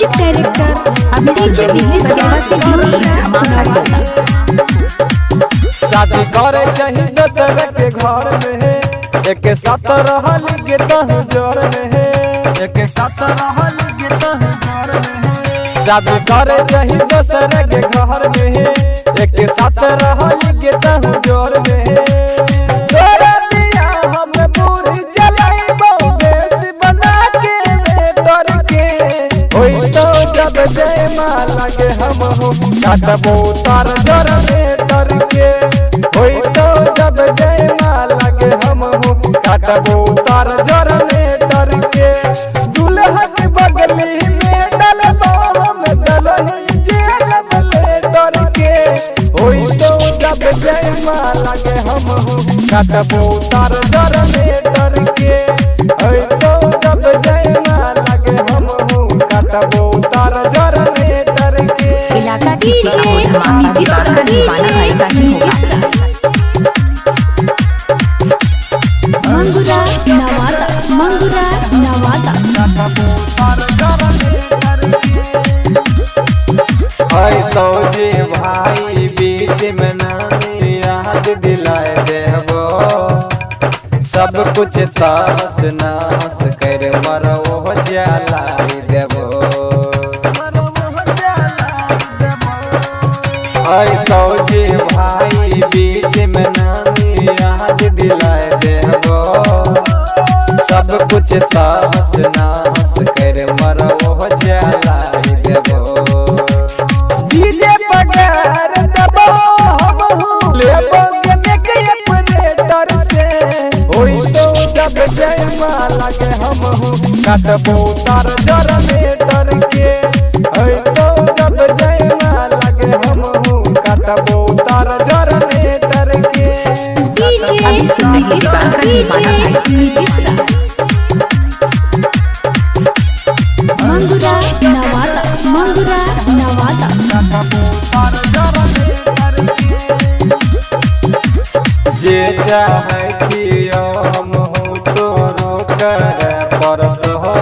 Music director DJ Dinesh वगैरह से जुड़ी धमाका होगा। शादी करे चाहिए दूसरे के घर में, एक साथ रहल के तहजर में, एक साथ रहल के तहजर में। शादी करे चाहिए दूसरे के घर में, एक साथ रहल के तहजर में। तोरा दिया हम पूरी चलाइबो बेस बना के डर के, होई तो जब जय माला के हम हो काटबो तार जर में डर के, होई तो जब जय माला के हम हो काटबो तार जर में डर के। दुल्हा के बगली में डलबो हम दलही जेब ले डर के, होई तो जब जय माला के हम हो काटबो तार जर में डर के, होई तो जब जय माला के हम हो काटबो तार जर में डर के। इलाका डीजे मंगुरा नवादा, मंगुरा नवादा। तो जी भाई बीच में नानी याद दिलाए देबो, सब कुछ तास नास कर मरो जलाई देबो। तो जी भाई बीच में नानी याद दिलाए देबो, सब कुछ तास नास कर मरो जलाई देबो। डीजे बगैर दबो हम लेबो के अपने दर से, होई तो जब जय माला के हम हो काटबो तार जर में डर के, होई तो जब जय माला के हम हो काटबो तार जर में डर के। डीजे मंगुरा नवादा, मंगुरा नवादा। जे चाहे छियो हम हो तोरो करे पड़त हो,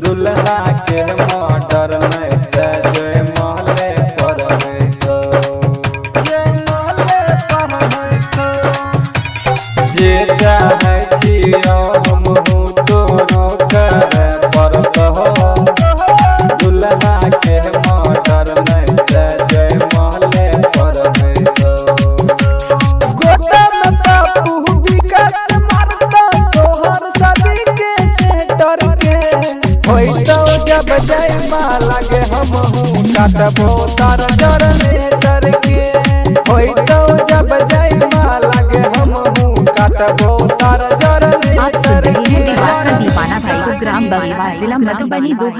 दुल्हा के मर्डर में जय महले पर है तो, जय महले पर है तो। जे चाहे छियो हम हो तोरो करे पड़त हो, दुल्हा के मर्डर में जय महले पर है तो। जब जय माला के हम हूँ काटबो तार जर में डर के, होई तो जब जय माला के हम हूँ काटबो तार जर में डर के। दीवाना भाई को ग्राम बगीवा जिला मधुबनी 2000